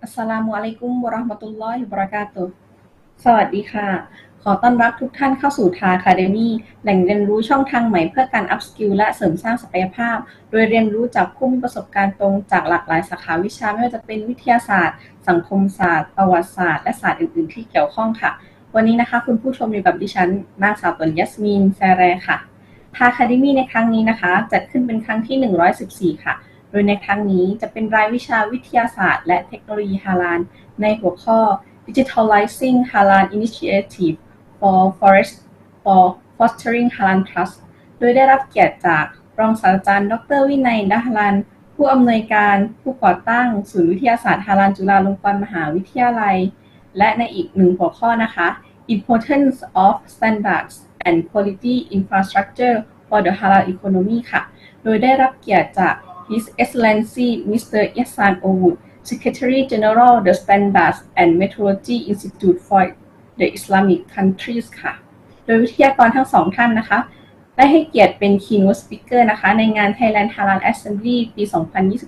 อัสสลามุอะลัยกุมวะเราะห์มะตุลลอฮิวะบะเราะกาตุฮ์สวัสดีค่ะขอต้อนรับทุกท่านเข้าสู่ THA Academy แหล่งเรียนรู้ช่องทางใหม่เพื่อการอัพสกิลและเสริมสร้างศักยภาพโดยเรียนรู้จากผู้มีประสบการณ์ตรงจากหลากหลายสาขาวิชาไม่ว่าจะเป็นวิทยาศาสตร์สังคมศาสตร์ประวัติศาสตร์และศาสตร์อื่นๆที่เกี่ยวข้องค่ะวันนี้นะคะคุณผู้ชมอยู่กับดิฉันนางสาวตุลยัสมีนแซแรค่ะ THA Academy ในครั้งนี้นะคะจัดขึ้นเป็นครั้งที่114ค่ะโดยในครั้งนี้จะเป็นรายวิชาวิทยาศาสตร์และเทคโนโลยีฮาลาลในหัวข้อ Digitalizing Halal Initiative for Fostering Halal Trust โดยได้รับเกียรติจากรองศาสตราจารย์ดร.วินัย ดาฮลันผู้อำนวยการผู้ก่อตั้งศูนย์วิทยาศาสตร์ฮาลาลจุฬาลงกรณ์มหาวิทยาลัยและในอีกหนึ่งหัวข้อนะคะ Importance of Standards and Quality Infrastructure for the Halal Economy ค่ะโดยได้รับเกียรติจาก His Excellency Mr. İhsan ÖVÜT Secretary General the Standards and Metrology Institute for the Islamic Countries ค่ะโดยวิทยากรทั้งสองท่านนะคะได้ให้เกียรติเป็น Keynote Speaker นะคะในงาน Thailand Halal Assembly ปี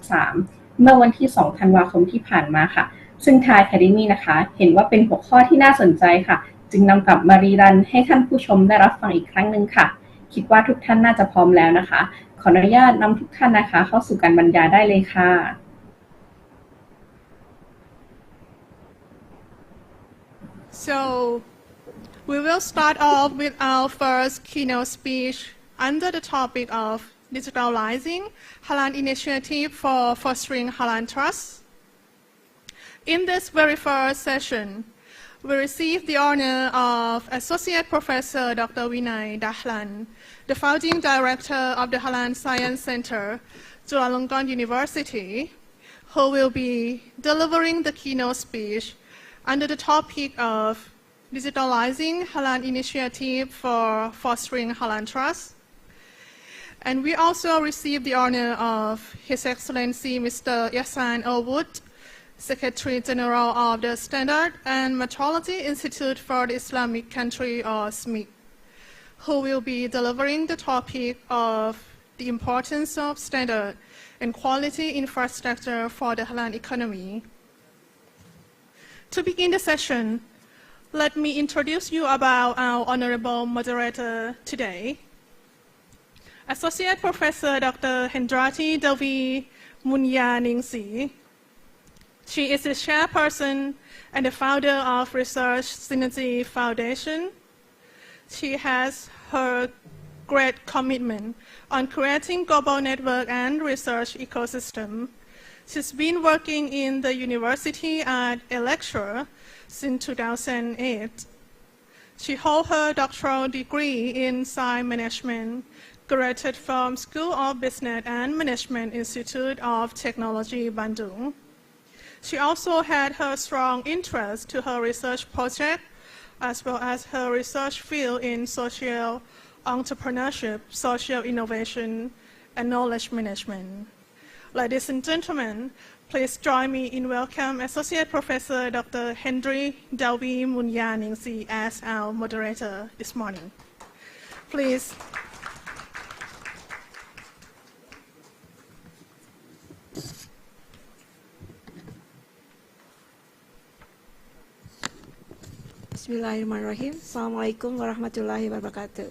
2023 เมื่อวันที่ 2 ธันวาคมที่ผ่านมาค่ะซึ่ง THA Academy นะคะเห็นว่าเป็นหัวข้อที่น่าสนใจค่ะจึงนำกลับมารีรันให้ท่านผู้ชมได้รับฟังอีกครั้งหนึ่งค่ะคิดว่าทุกท่านน่าจะพร้อมแล้วนะคะขออนุญาตนำทุกท่านนะคะเข้าสู่การบรรยายได้เลยค่ะ So we will start off with our first keynote speech under the topic of Digitalizing Halal Initiative for Fostering Halal Trust. In this very first session, we received the honor of Associate Professor Dr.Winai Dahlan, the Founding Director of the Halal Science Center, Chulalongkorn Longkorn University, who will be delivering the keynote speech under the topic of Digitalizing Halal Initiative for Fostering Halal Trust. And we also received the honor of His Excellency Mr. İhsan ÖVÜT, Secretary General of the Standard and Metrology Institute for the Islamic Country or SMIIC, who will be delivering the topic of the importance of standard and quality infrastructure for the halal economy. To begin the session, let me introduce you about our honorable moderator today. Associate Professor Dr. Hendrati Dewi Munyaningsi. She is the chairperson and the founder of Research Synergy Foundation. She has her great commitment on creating global network and research ecosystem. She's been working in the university as a lecturer since 2008. She holds her doctoral degree in science management, graduated from School of Business and Management Institute of Technology, Bandung. She also had her strong interest to her research project, as well as her research field in social entrepreneurship, social innovation, and knowledge management. Ladies and gentlemen, please join me in welcome Associate Professor Dr. Henry Dewi Munyaningsi as our moderator this morning. Please. Bismillahirrahmanirrahim. Assalamualaikum warahmatullahi wabarakatuh.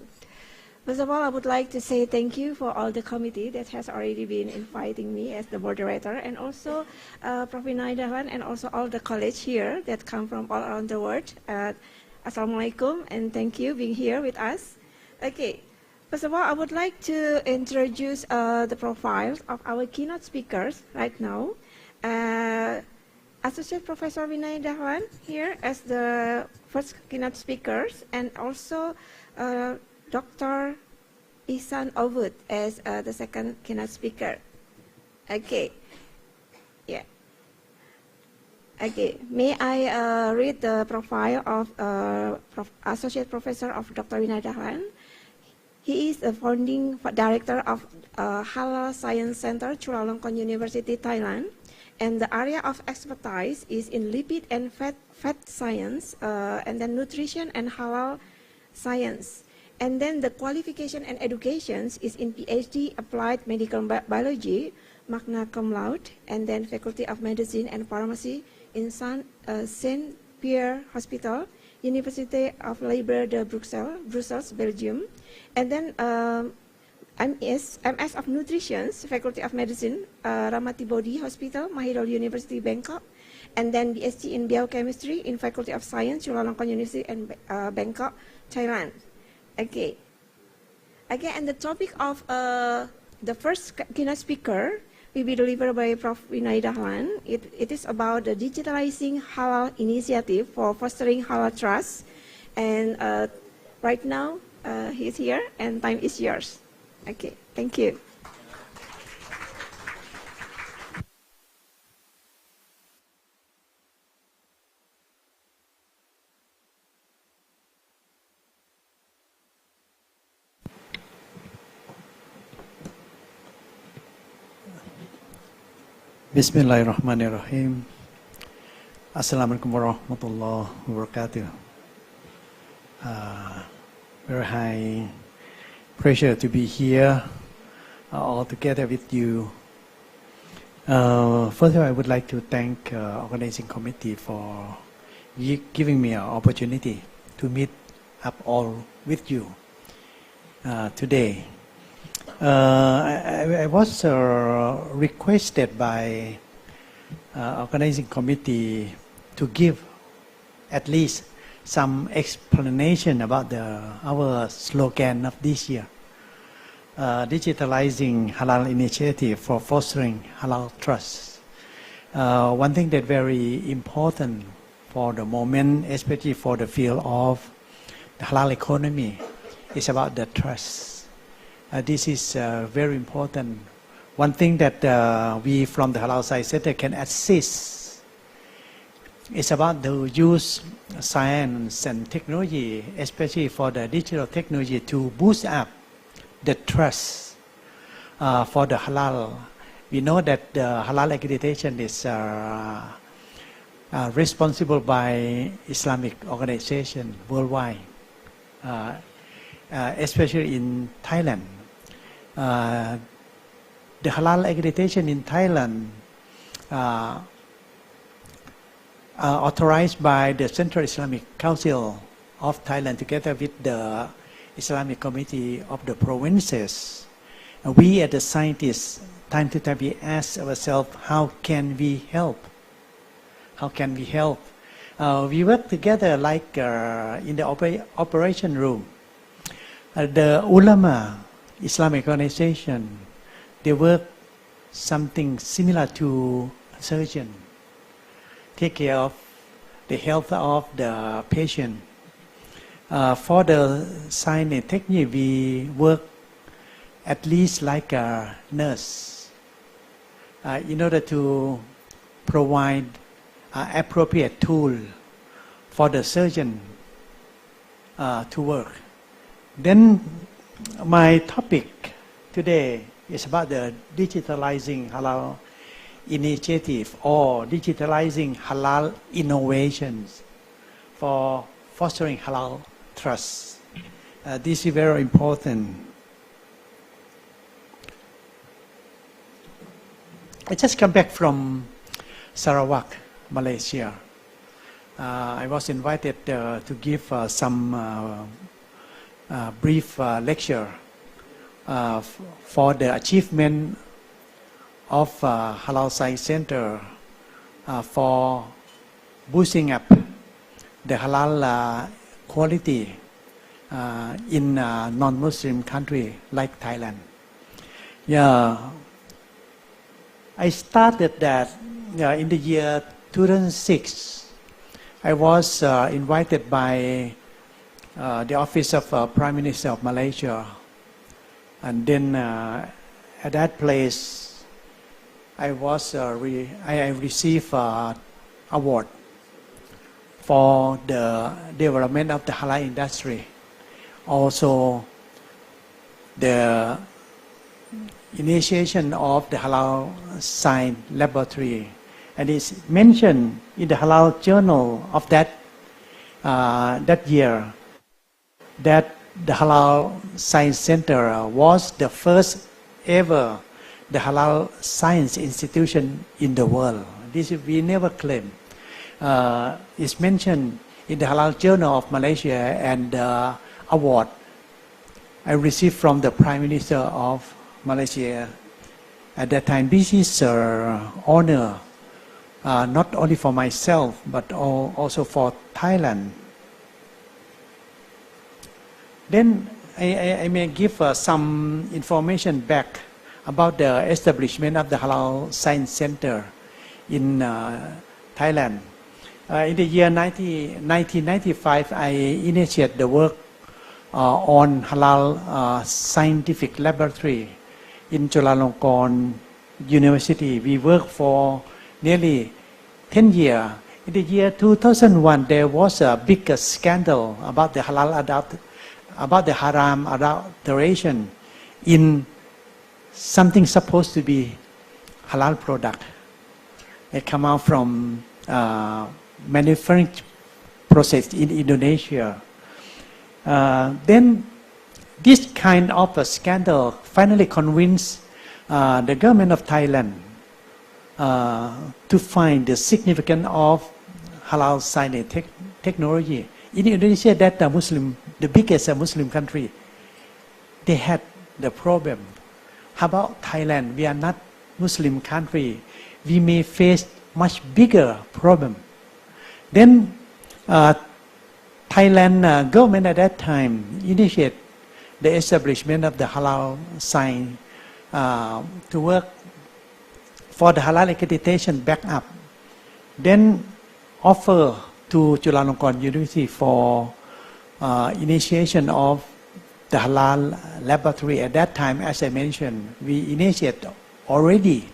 First of all, I would like to say thank you for all the committee that has already been inviting me as the moderator, and also Prof. Winai Dahlan, and also all the college here that come from all around the world. Assalamualaikum, and thank you being here with us. Okay, first of all, I would like to introduce the profiles of our keynote speakers right now. Associate Professor Winai Dahlan here as the first keynote speakers, and also Dr. İhsan ÖVÜT as the second keynote speaker. Okay. Yeah. Okay. May I read the profile of Associate Professor of Dr. Winai Dahlan? He is the founding director of Halal Science Center, Chulalongkorn Longkorn University, Thailand. And the area of expertise is in lipid and fat science, and then nutrition and halal science. And then the qualification and educations is in PhD Applied Medical Biology, magna cum laude, and then Faculty of Medicine and Pharmacy, İhsan, Saint Pierre Hospital, University of Libre de Brussels, Belgium. And then MS of Nutrition, Faculty of Medicine, Ramati Bodhi Hospital, Mahidol University, Bangkok. And then BSc in Biochemistry in Faculty of Science, Chulalongkorn University, and Bangkok, Thailand. Okay. Again, and the topic of the first keynote speaker will be delivered by Prof. Winai Dahlan. It is about the digitalizing halal initiative for fostering halal trust. And right now, he's here, and time is yours. Okay, thank you. Bismillahirrahmanirrahim. Assalamualaikum warahmatullahi wabarakatuh. Very high pleasure to be here all together with you. First of all, I would like to thank organizing committee for giving me an opportunity to meet up all with you today. I was requested by organizing committee to give at least some explanation about our slogan of this year, digitalizing halal initiative for fostering halal trust. One thing that very important for the moment, especially for the field of the halal economy, is about the trust. This is very important. One thing that we from the Halal Science Center can assist is about the use science and technology, especially for the digital technology, to boost up the trust for the halal. We know that the halal accreditation is responsible by Islamic organization worldwide, especially in Thailand. The halal accreditation in Thailand authorized by the Central Islamic Council of Thailand together with the Islamic Committee of the provinces. We as the scientists, time to time we ask ourselves, how can we help? How can we help? We work together like in the operation room. The ulama, Islamic organization, they work something similar to surgeon, take care of the health of the patient. For the science and technique, we work at least like a nurse in order to provide appropriate tool for the surgeon to work. Then my topic today is about the digitalizing halal initiative or digitalizing halal innovations for fostering halal trust. This is very important. I just come back from Sarawak, Malaysia. I was invited to give some brief lecture for the achievement of Halal Science Center for boosting up the halal quality in non-Muslim country like Thailand. Yeah, I started that in the year 2006. I was invited by the office of Prime Minister of Malaysia, and then at that place I was I received award for the development of the halal industry, also the initiation of the halal science laboratory, and it's mentioned in the halal journal of that year that the Halal Science Center was the first ever the halal science institution in the world. This we never claim. is mentioned in the Halal Journal of Malaysia and the award I received from the Prime Minister of Malaysia. At that time, this is an honor not only for myself but also for Thailand. Then I may give some information back about the establishment of the Halal Science Center in Thailand. In the year 1995, I initiated the work on Halal Scientific Laboratory in Chulalongkorn University. We worked for nearly 10 years. In the year 2001, there was a big scandal about the about the haram adulteration in something supposed to be halal product. It come out from manufacturing process in Indonesia. Then this kind of a scandal finally convinced the government of Thailand to find the significance of halal science technology. In Indonesia, that the biggest Muslim country, they had the problem. How about Thailand? We are not Muslim country. We may face much bigger problem. Then Thailand government at that time initiated the establishment of the halal science to work for the halal accreditation backup. Then offer to Chulalongkorn University for initiation of the halal laboratory. At that time, as I mentioned, we initiated already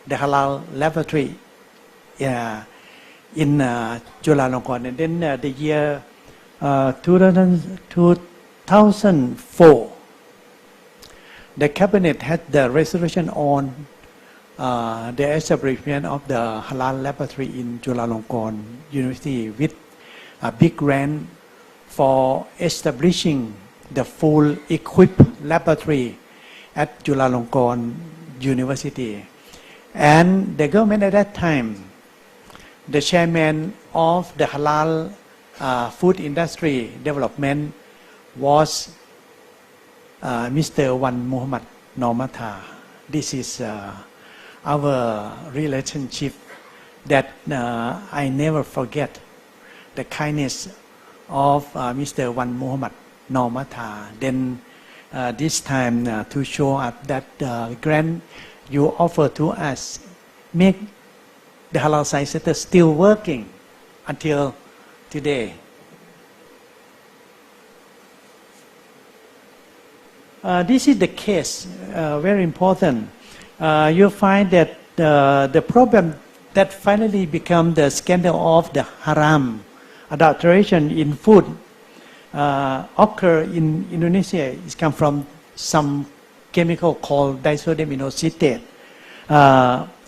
the halal laboratory in Chulalongkorn. And then the year 2004, the cabinet had the resolution on the establishment of the halal laboratory in Chulalongkorn University with a big grant for establishing the full equipped laboratory at Chulalongkorn University. And the government at that time, the chairman of the halal food industry development was Mr. Wan Muhammad Normata. This is our relationship that I never forget. The kindness of Mr. Wan Muhammad Normata. Then this time to show us that grant you offer to us make the Halal Science Center still working until today. This is the case, very important. You find that the problem that finally become the scandal of the haram adulteration in food occur in Indonesia. It comes from some chemical called disodium inoxidate,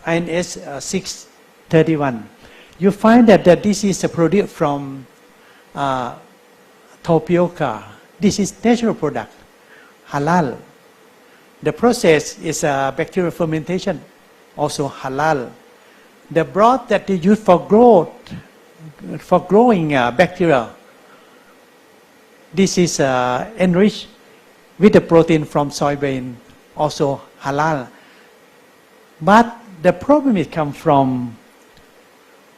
INS 631. You find that this is a product from tapioca. This is natural product, halal. The process is bacterial fermentation, also halal. The broth that they use for growing bacteria, this is enriched with the protein from soybean, also halal. But the problem is come from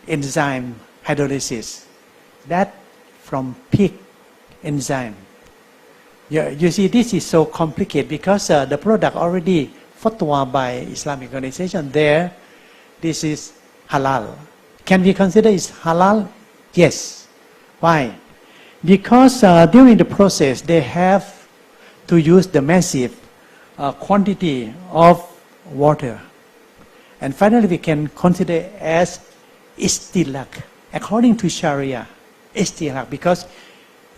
enzyme hydrolysis, that from pig enzyme. You see, this is so complicated because the product already fatwa by Islamic organization there. This is halal. Can we consider it halal? Yes. Why? Because during the process they have to use the massive quantity of water, and finally we can consider as istilak according to Sharia. Istilak, because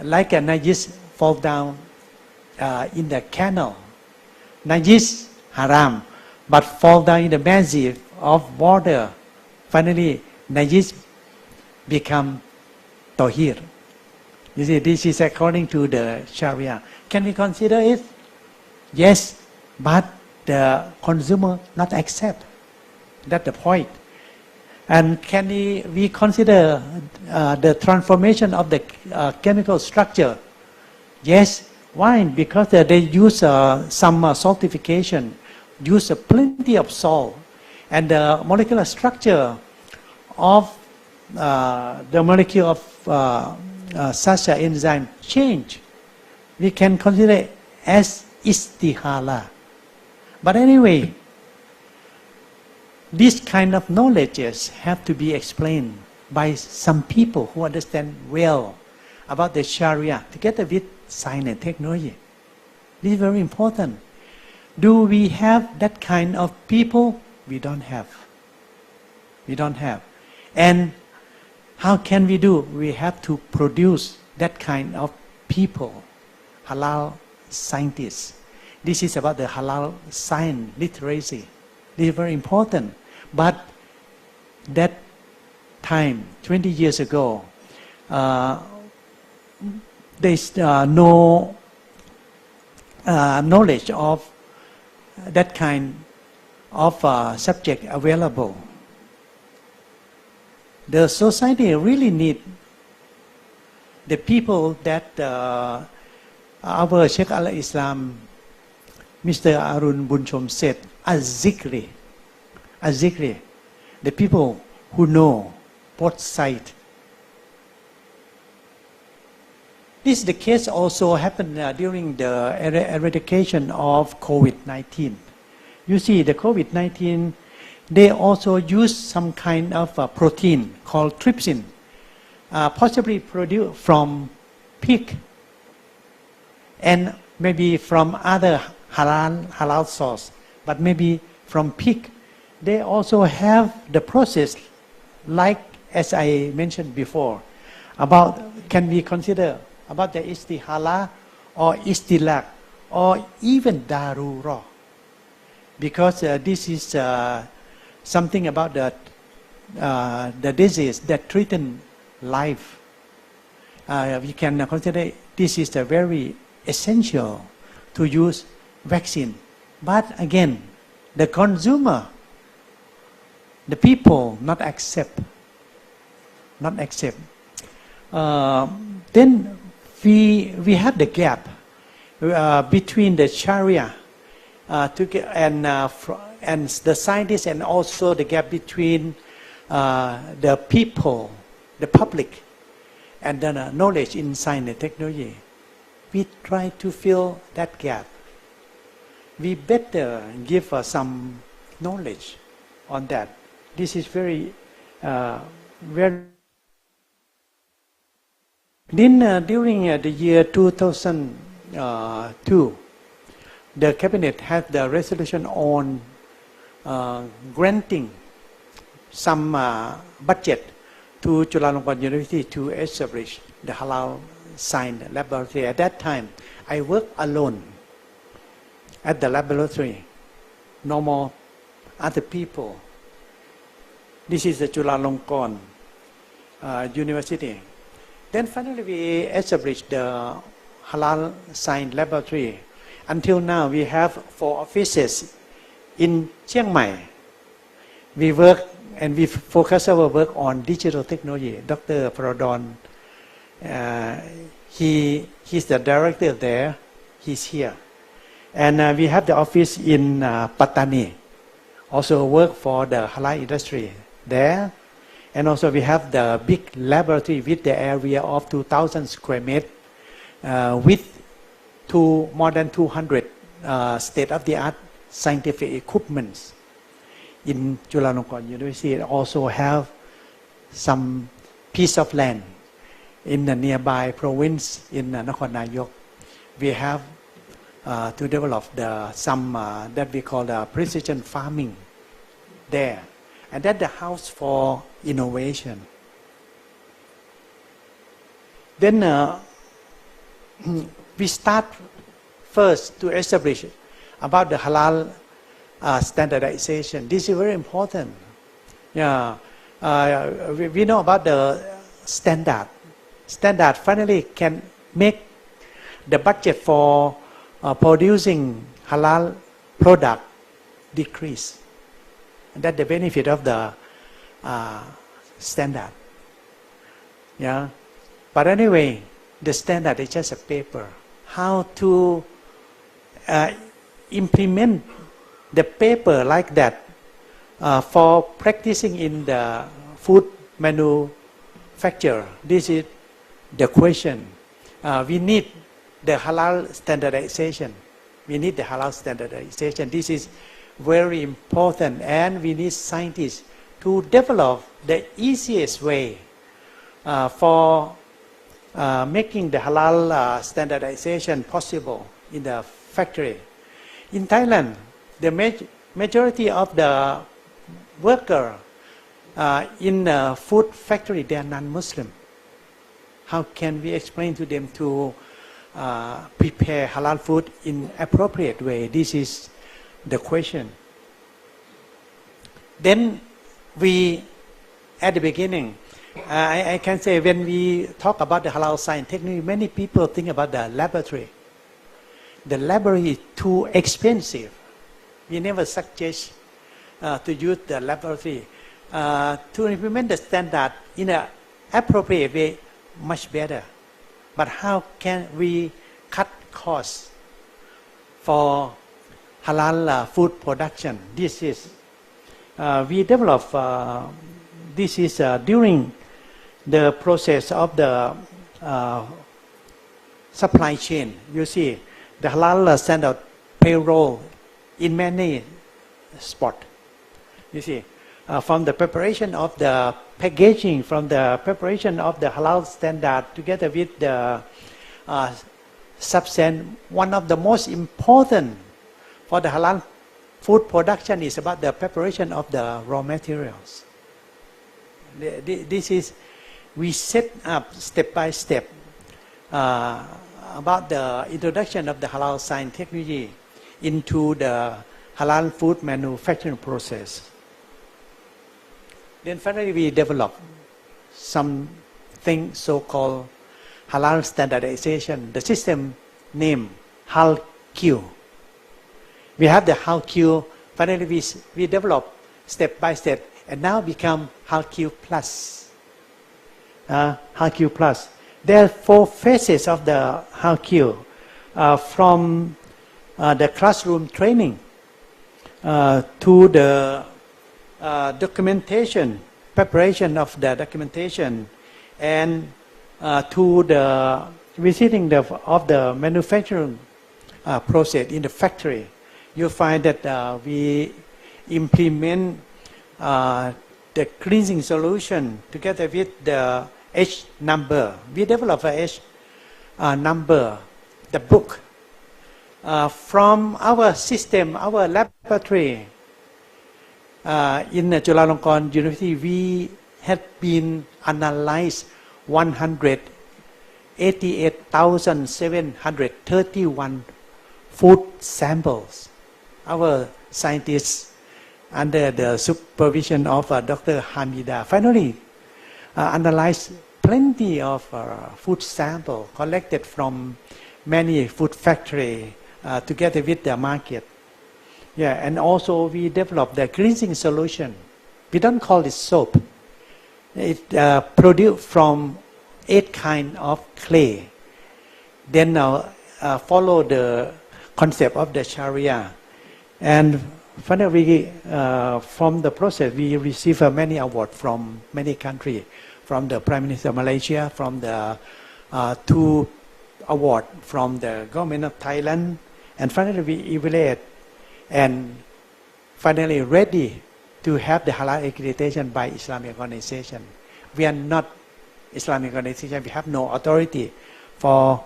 like a najis fall down in the canal, najis haram, but fall down in the massive of water, finally najis become tahir. You see, this is according to the Sharia. Can we consider it? Yes, but the consumer not accept. That's the point. And can we consider the transformation of the chemical structure? Yes. Why? Because they use some saltification, use plenty of salt, and the molecular structure of the molecule of such an enzyme change. We can consider it as istihala. But anyway, these kind of knowledges have to be explained by some people who understand well about the Sharia together with science and technology. This is very important. Do we have that kind of people? We don't have. We don't have. And how can we do? We have to produce that kind of people, halal scientists. This is about the halal science literacy. This is very important. But that time, 20 years ago, there's no knowledge of that kind of subject available. The society really need the people that our Sheikh al-Islam, Mr. Arun Bunchom said, az-zikri, the people who know both sides. This is the case also happened during the eradication of COVID-19. You see, the COVID-19, they also use some kind of protein called trypsin, possibly produced from pig and maybe from other halal source, but maybe from pig. They also have the process, like as I mentioned before, about can we consider about the istihala or istilak or even darura, because this is something about the disease that threaten life. We can consider this is a very essential to use vaccine. But again, the consumer, the people not accept. Then we have the gap between the Sharia and the scientists, and also the gap between the people, the public, and the knowledge in science and technology. We try to fill that gap. We better give some knowledge on that. This is very. Then during the year 2002, the cabinet had the resolution on granting some budget to Chulalongkorn University to establish the Halal Science Laboratory. At that time, I worked alone at the laboratory. No more other people. This is the Chulalongkorn University. Then finally we established the Halal Science Laboratory. Until now we have 4 offices in Chiang Mai. We work and we focus our work on digital technology. Dr. Pradon, he's the director there. He's here. And we have the office in Pattani. Also work for the halal industry there. And also we have the big laboratory with the area of 2,000 square meters with more than 200 state-of-the-art scientific equipments. In Chulalongkorn University also have some piece of land in the nearby province in Nakhon Nayok. We have to develop some that we call the precision farming there. And that's the house for innovation. Then we start first to establish about the halal standardization. This is very important. Yeah, we know about the standard. Standard finally can make the budget for producing halal product decrease. And that's the benefit of the standard. Yeah, but anyway, the standard is just a paper. How to implement the paper like that for practicing in the food manufacture? This is the question. We need the halal standardization. We need the halal standardization. This is very important, and we need scientists to develop the easiest way for making the halal standardization possible in the factory. In Thailand, the majority of the worker in the food factory, they are non-Muslim. How can we explain to them to prepare halal food in appropriate way? This is the question. Then we, at the beginning, I can say when we talk about the halal science technology, many people think about the laboratory. The laboratory is too expensive. We never suggest to use the laboratory. To implement the standard in an appropriate way, much better. But how can we cut costs for halal food production? This is, we develop, this is during the process of the supply chain. You see, the halal standard payroll in many spots. You see, from the preparation of the packaging, from the preparation of the halal standard together with the substance, one of the most important for the halal food production is about the preparation of the raw materials. This is, we set up step by step about the introduction of the halal science technology into the halal food manufacturing process. Then finally we develop something so-called halal standardization. The system named HALQ. We have the HALQ. Finally we develop step by step and now become HALQ Plus. HALQ Plus. There are 4 phases of the HALQ from the classroom training to the documentation, preparation of the documentation, and to the visiting of the manufacturing process in the factory. You find that we implement the cleansing solution together with the H number. We develop a H number, the book. From our system, our laboratory in Chula Long Korn University, we had been analyzed 188,731 food samples. Our scientists, under the supervision of Dr. Hamida, finally analyzed plenty of food samples collected from many food factories together with the market. Yeah, and also we developed the cleansing solution. We don't call it soap. It produced from 8 kinds of clay. Then follow the concept of the Sharia. And finally, from the process, we receive many awards from many countries, from the Prime Minister of Malaysia, from the 2 awards from the government of Thailand, and finally we evaluate and finally ready to have the halal accreditation by Islamic organization. We are not Islamic organization. We have no authority for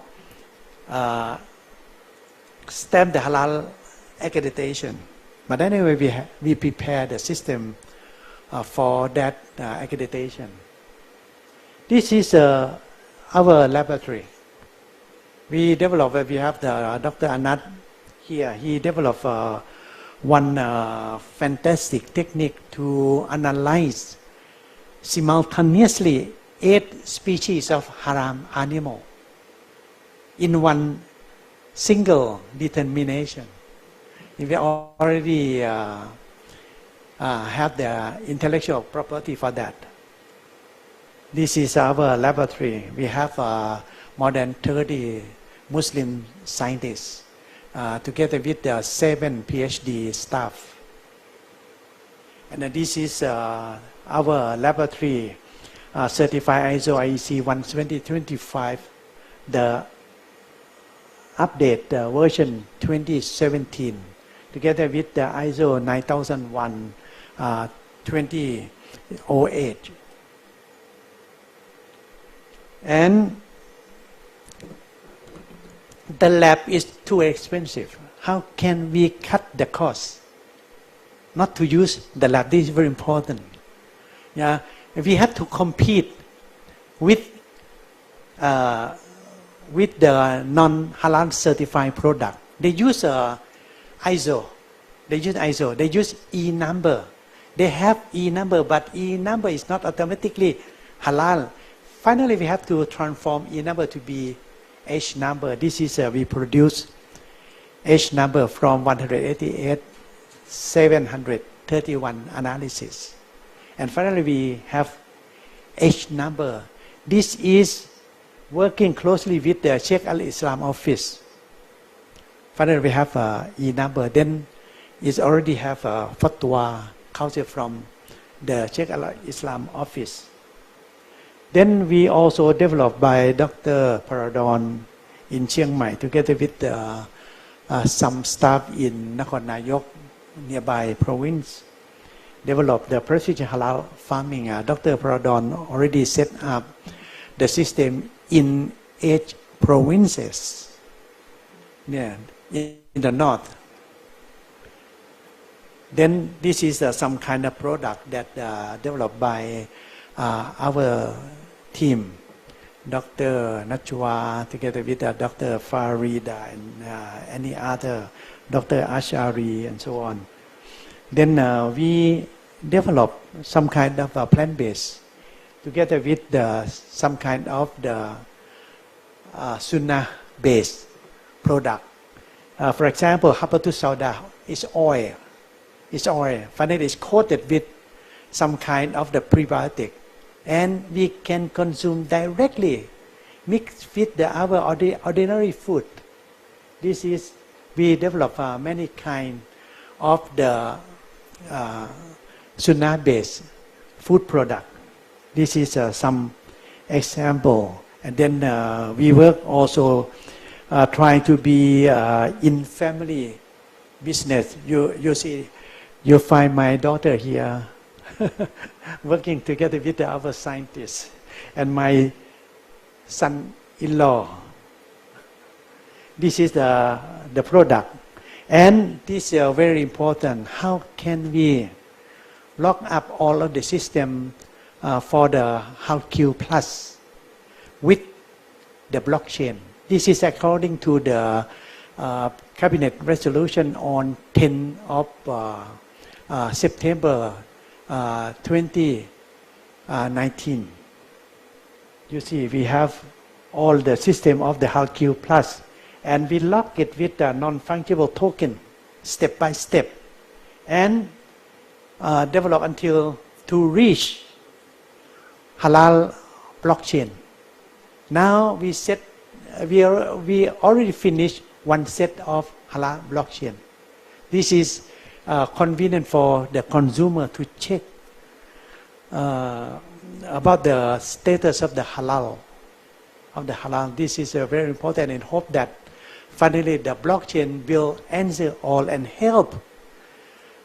stamp the halal accreditation. But anyway, we prepare the system for that accreditation. This is our laboratory. We developed, we have the Dr. Anat here. He developed one fantastic technique to analyze simultaneously 8 species of haram animal in one single determination. We already have the intellectual property for that. This is our laboratory. We have more than 30 Muslim scientists together with the 7 PhD staff. And this is our laboratory certified ISO IEC 12025, the update version 2017, together with the ISO 9001 2008. And the lab is too expensive. How can we cut the cost? Not to use the lab. This is very important. Yeah, we have to compete with the non-halal certified product. They use ISO. They use E number. They have E number, but E number is not automatically halal. Finally, we have to transform E number to be H number. This is we produce H number from 188, 731 analysis. And finally, we have H number. This is working closely with the Sheikh Al-Islam office. Finally, we have E number. Then it already have a fatwa council from the Sheikh Al-Islam office. Then we also developed by Dr. Paradon in Chiang Mai together with some staff in Nakhon Nayok, nearby province, developed the precision halal farming. Dr. Paradon already set up the system in 8 provinces in the north. Then this is some kind of product that developed by our team, Dr. Nachwa, together with Dr. Farida and any other, Dr. Ashari and so on. Then we developed some kind of plant-based together with some kind of the sunnah-based product. For example, habatus sauda is oil. It's oil. Finally, it's coated with some kind of the prebiotic. And we can consume directly, mixed with our ordinary food. This is, we develop many kind of the sunnah-based food product. This is some example. And then we work also trying to be in family business. You see, you find my daughter here. Working together with the other scientists and my son-in-law. This is the product, and this is very important. How can we lock up all of the system for the HALQ Plus with the blockchain? This is according to the cabinet resolution on 10th of September 2019. You see, we have all the system of the HALQ Plus, and we lock it with a non-fungible token, step by step, and develop until to reach halal blockchain. Now we already finished one set of halal blockchain. This is convenient for the consumer to check about the status of the halal. This is very important, and hope that finally the blockchain will answer all and help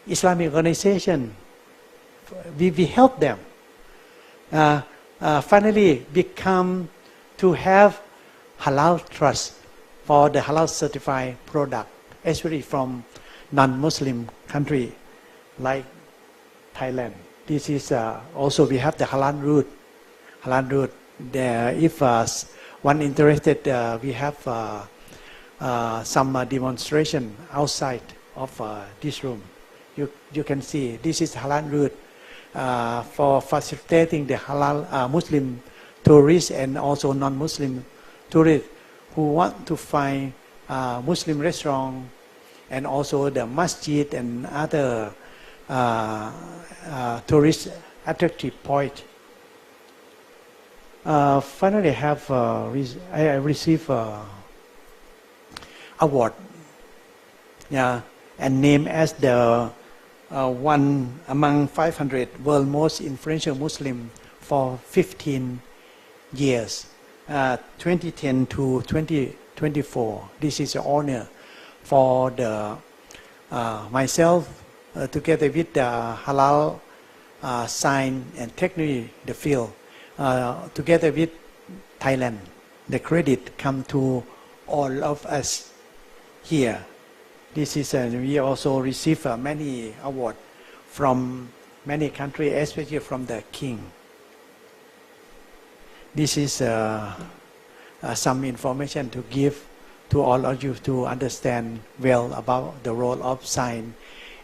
Islamic organization. We help them finally become to have halal trust for the halal certified product, especially from non-Muslim country like Thailand. This is also we have the halal route. There, if one interested, we have some demonstration outside of this room. You can see this is halal route for facilitating the halal Muslim tourists and also non-Muslim tourists who want to find Muslim restaurant and also the masjid and other tourist attractive point. Finally, I received award, yeah, and named as the one among 500 world most influential Muslim for 15 years, 2010 to 2024. This is an honor for myself together with the Halal science and technology, the field, together with Thailand. The credit come to all of us here. This is we also receive many awards from many countries, especially from the king. This is some information to give to all of you to understand well about the role of science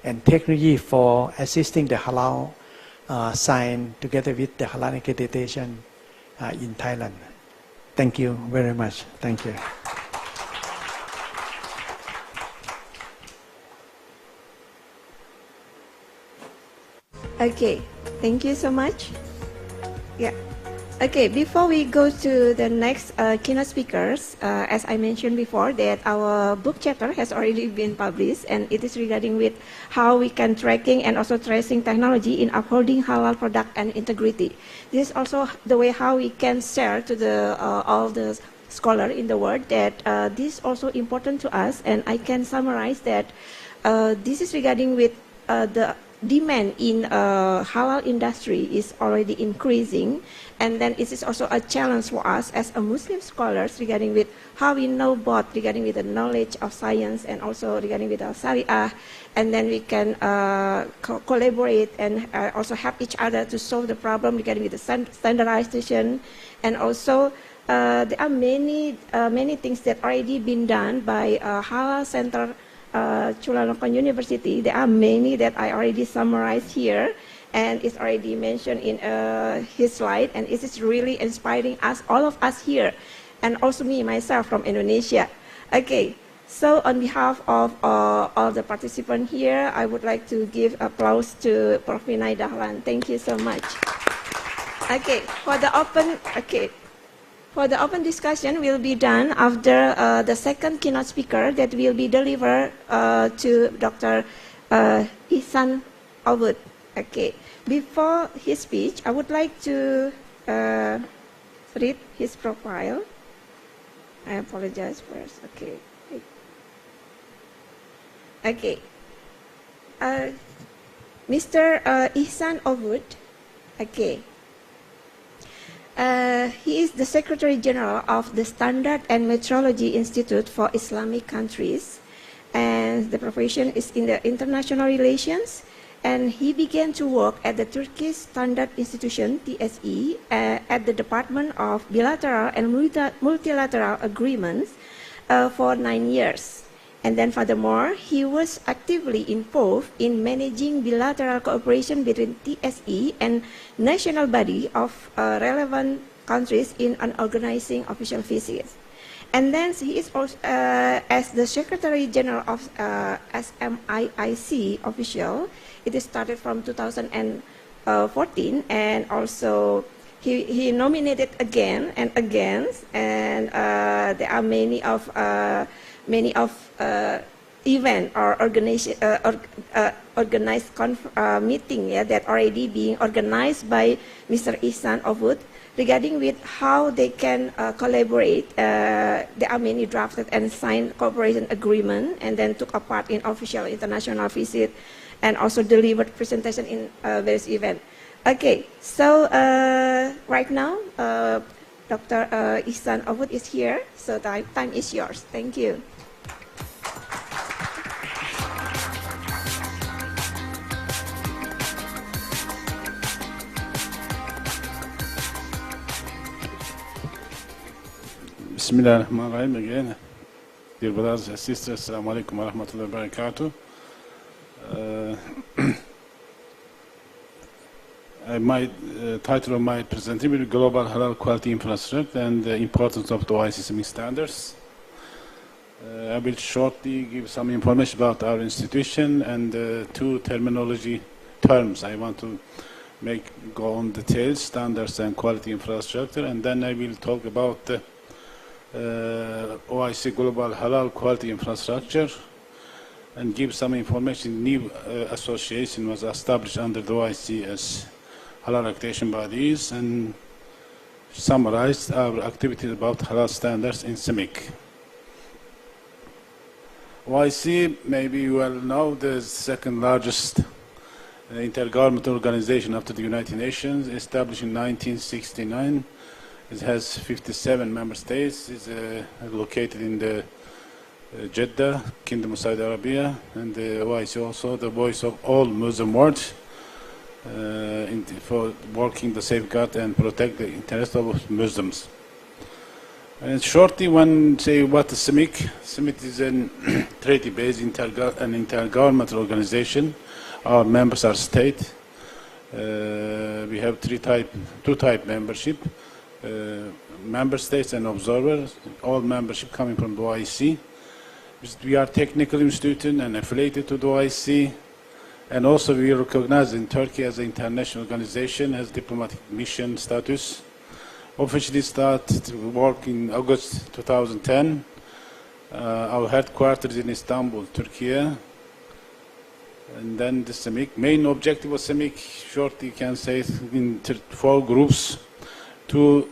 and technology for assisting the halal science together with the halal accreditation in Thailand. Thank you very much. Thank you. Okay, thank you so much. Yeah. Okay, before we go to the next keynote speakers, as I mentioned before, that our book chapter has already been published, and it is regarding with how we can tracking and also tracing technology in upholding halal product and integrity. This is also the way how we can share to the all the scholars in the world that this is also important to us, and I can summarize that this is regarding with the demand in halal industry is already increasing, and then it is also a challenge for us as a Muslim scholars regarding with how we know both regarding with the knowledge of science and also regarding with our Sharia, and then we can collaborate and also help each other to solve the problem regarding with the standardization, and also there are many things that already been done by Halal Center Chulalongkorn University. There are many that I already summarized here, and it's already mentioned in his slide, and it is really inspiring us, all of us here, and also me, myself from Indonesia. Okay, so on behalf of all the participants here, I would like to give applause to Prof. Winai Dahlan. Thank you so much. Okay, for the open discussion will be done after the second keynote speaker that will be delivered to Dr. İhsan ÖVÜT. Okay. Before his speech, I would like to read his profile. I apologize first. Okay. Okay. Mr. İhsan ÖVÜT. Okay. He is the Secretary General of the Standard and Metrology Institute for Islamic countries, and the profession is in the international relations, and he began to work at the Turkish Standard Institution, TSE, at the Department of Bilateral and Multilateral Agreements for 9 years. And then furthermore, he was actively involved in managing bilateral cooperation between TSE and national body of relevant countries in organizing official visits. And then he is also, as the Secretary General of SMIIC official, it started from 2014, and also he nominated again and again, and there are many of event or organized meeting that already being organized by Mr. İhsan ÖVÜT regarding with how they can collaborate. There are many drafted and signed cooperation agreement, and then took a part in official international visit, and also delivered presentation in various events. Okay, so right now Dr. İhsan ÖVÜT is here, so time is yours. Thank you. Bismillahirrahmanirrahim again. Dear brothers and sisters, Assalamu alaikum wa rahmatullahi wa barakatuh. My title of my presentation will be Global Halal Quality Infrastructure and the Importance of the OIC Islamic Standards. I will shortly give some information about our institution and two terminology terms. I want to go on details, standards and quality infrastructure, and then I will talk about the OIC Global Halal Quality Infrastructure and give some information. New association was established under the OIC as halal accreditation bodies and summarized our activities about halal standards in SMIIC. OIC, maybe you well know, the second largest intergovernmental organization after the United Nations, established in 1969. It has 57 member states. It's located in the Jeddah, Kingdom of Saudi Arabia, and the OIC also the voice of all Muslim world for working to safeguard and protect the interests of Muslims. And shortly, one say what is SMIIC. SMIIC is a treaty-based intergovernmental organization. Our members are state. We have two type membership. Member states and observers, all membership coming from the OIC. We are technical institute and affiliated to the OIC, and also we are recognized in Turkey as an international organization, has diplomatic mission status. Officially started work in August 2010. Our headquarters in Istanbul, Turkey. And then the SMIIC, main objective of SMIIC, shortly you can say, in 4 groups. To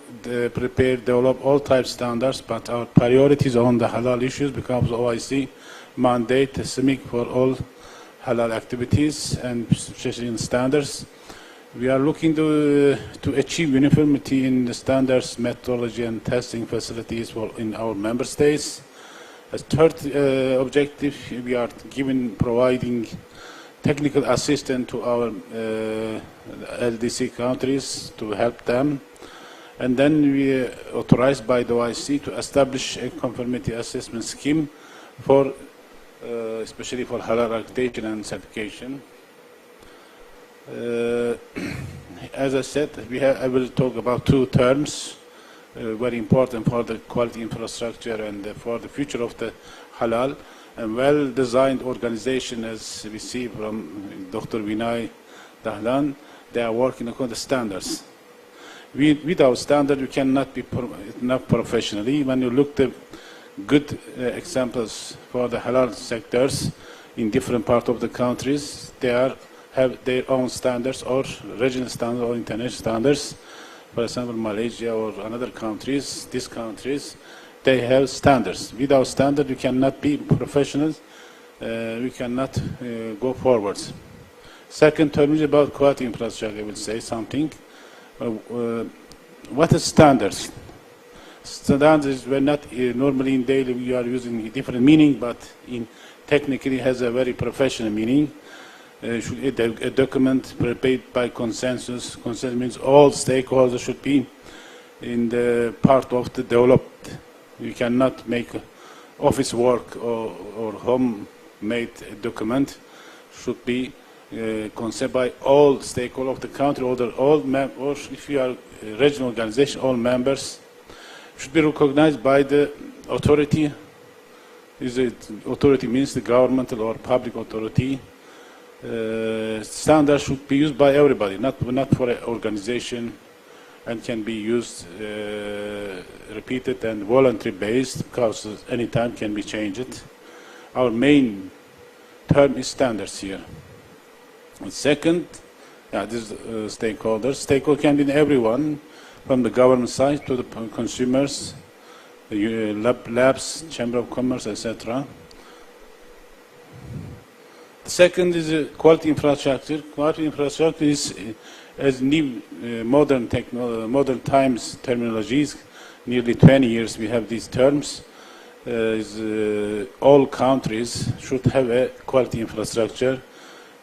prepare, develop all type standards, but our priorities on the halal issues because OIC mandate SMIIC for all halal activities and especially in standards. We are looking to achieve uniformity in the standards, methodology, and testing facilities in our member states. As third objective, we are providing technical assistance to our LDC countries to help them. And then we are authorized by the OIC to establish a conformity assessment scheme for, especially for halal accreditation and certification. As I said, I will talk about 2 terms, very important for the quality infrastructure and for the future of the halal. A well-designed organization, as we see from Dr.Winai Dahlan, they are working according to standards. Without standard, you cannot be not professionally. When you look at good examples for the halal sectors in different parts of the countries, they have their own standards or regional standards or international standards. For example, Malaysia or another countries, these countries, they have standards. Without standard, you cannot be professionals. We cannot go forwards. Second term is about quality infrastructure. I will say something. What is standards? Standards were not normally in daily we are using different meaning, but in technically has a very professional meaning. A document prepared by consensus. Consensus means all stakeholders should be in the part of the developed. You cannot make office work or homemade document. Should be conceived by all stakeholders of the country, or if you are a regional organization, all members should be recognized by the authority. Authority means the governmental or public authority. Standards should be used by everybody, not for an organization, and can be used repeated and voluntary based because any time can be changed. Our main term is standards here. Second, this is stakeholders. Stakeholders can be everyone, from the government side to the consumers, the labs, chamber of commerce, etc. The second is quality infrastructure. Quality infrastructure is as new modern times terminologies. Nearly 20 years we have these terms. All countries should have a quality infrastructure.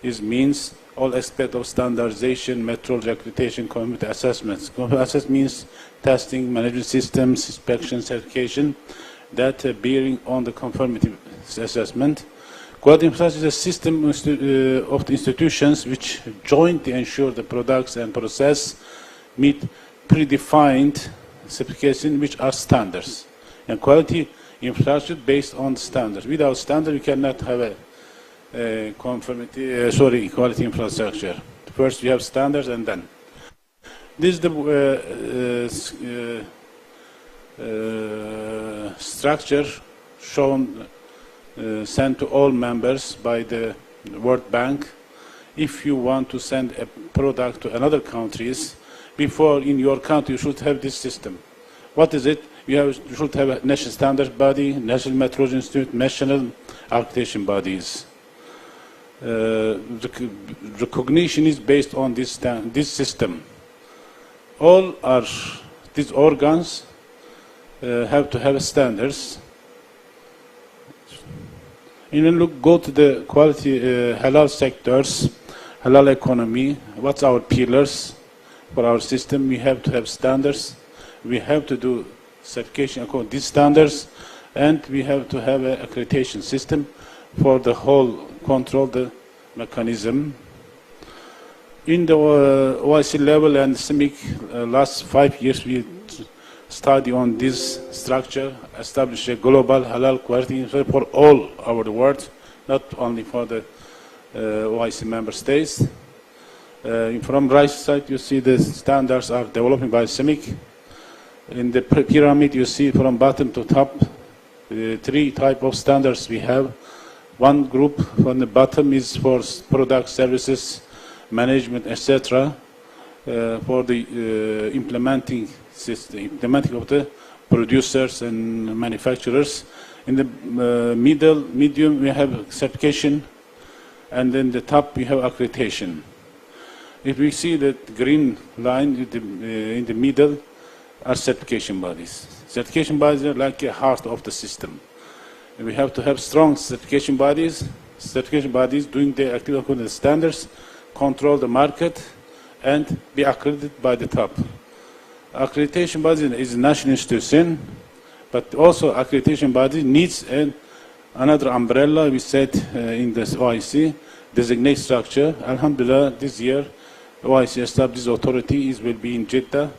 This means all aspects of standardization, metrology, accreditation, community assessments. Community assessment means testing, management systems, inspection, certification, that bearing on the conformity assessment. Quality infrastructure is a system of the institutions which jointly ensure the products and process meet predefined specifications which are standards. And quality infrastructure based on standards. Without standard, you cannot have a quality infrastructure. First, we have standards, and then this is the structure shown sent to all members by the World Bank. If you want to send a product to another countries, before in your country you should have this system. What is it? You should have a national standards body, national metrology institute, national accreditation bodies. Recognition is based on this system. All these organs have to have standards. And then go to the quality halal sectors, halal economy. What's our pillars for our system? We have to have standards. We have to do certification according to these standards, and we have to have an accreditation system for the whole control the mechanism. In the OIC level and SMIIC, last 5 years we study on this structure, establish a global halal quality for all over the world, not only for the OIC member states. From right side, you see the standards are developing by SMIIC. In the pyramid, you see from bottom to top, 3 types of standards we have. One group from the bottom is for product, services, management, etc. For the implementing of the producers and manufacturers. In the medium, we have certification, and then the top we have accreditation. If we see that green line in the middle are certification bodies. Certification bodies are like a heart of the system. And we have to have strong certification bodies doing their activity according to the standards, control the market, and be accredited by the top. Accreditation body is a national institution, but also accreditation body needs another umbrella. We said in the OIC designate structure. Alhamdulillah, this year OIC established authority will be in Jeddah,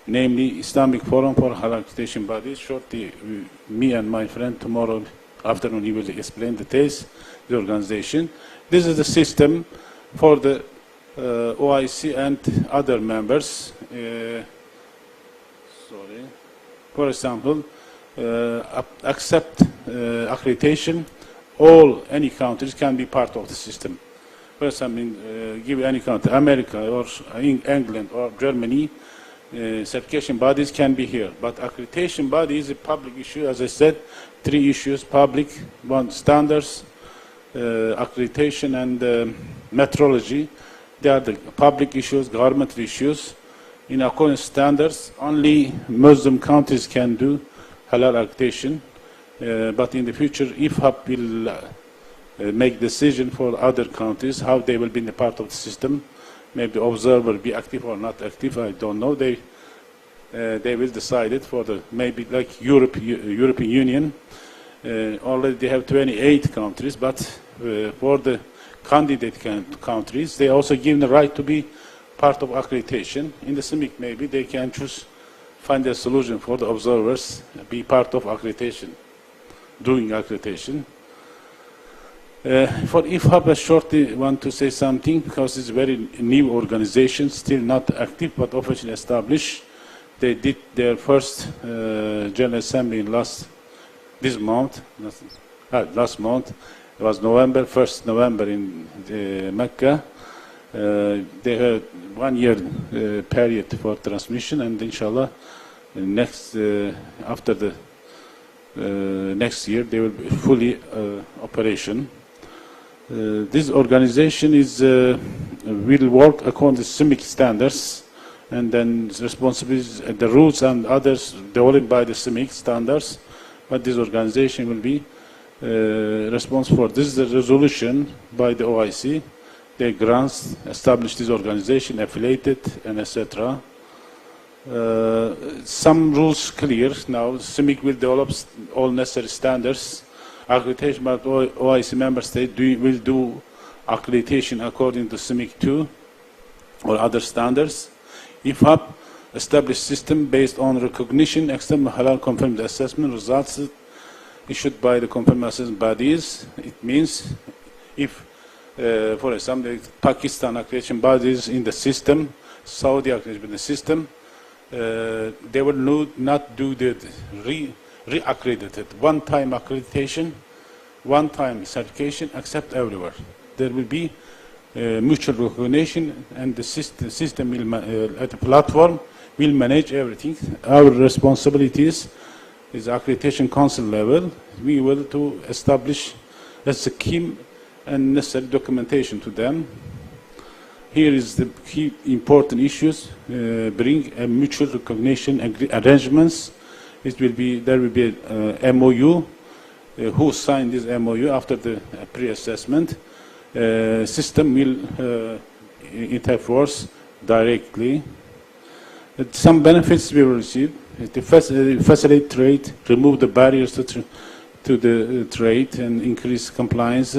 namely Islamic Forum for Halal Accreditation Bodies. Shortly, me and my friend tomorrow afternoon he will explain the details, the organization. This is the system for the OIC and other members. For example, accept accreditation. Any countries can be part of the system. For example, give any country, America or England or Germany, certification bodies can be here. But accreditation body is a public issue. As I said, 3 issues: public, one standards, accreditation, and metrology. They are the public issues, government issues. In accordance standards, only Muslim countries can do halal accreditation. But in the future, IFHAP will make decision for other countries how they will be in a part of the system. Maybe observer be active or not active, I don't know. They will decide it for the maybe like European Union. Already they have 28 countries, but for the candidate countries, they also give the right to be part of accreditation. In the SMIIC, maybe they can find a solution for the observers, be part of accreditation, doing accreditation. For IFHAP, I shortly want to say something because it's a very new organization, still not active but officially established. They did their first General Assembly in last month. It was November, 1st November in Mecca. They had 1 year period for transmission, and inshallah, after the next year, they will be fully operation. This organization will work according to SMIIC standards, and then responsibilities, the rules and others developed by the SMIIC standards. But this organization will be responsible for this. Is the resolution by the OIC. They grants established this organization, affiliated, and etc. Some rules clear now. SMIIC will develop all necessary standards. Accreditation by OIC member state will do accreditation according to SMIIC 2 or other standards. IFHAP established system based on recognition, external halal confirmed assessment results issued by the confirmed assessment bodies. It means If, for example, Pakistan accreditation bodies in the system, Saudi accreditation in the system, they will not do the re-accredited, one-time accreditation, one-time certification, accept everywhere. There will be mutual recognition, and the system will, at the platform, will manage everything. Our responsibilities is accreditation council level. We will to establish a scheme and necessary documentation to them. Here is the key important issues. Bring a mutual recognition arrangements. It will be, there will be a MOU. Who signed this MOU after the pre-assessment? System will interforce directly. Some benefits we will receive. To facilitate trade, remove the barriers to the trade, and increase compliance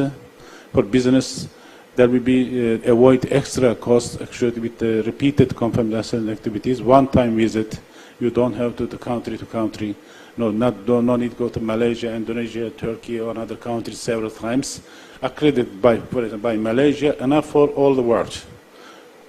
for business. There will be avoid extra costs actually with the repeated confirmation activities. One-time visit, you don't have to country. No need to go to Malaysia, Indonesia, Turkey, or other countries several times. Accredited by, for example, by Malaysia, enough for all the world.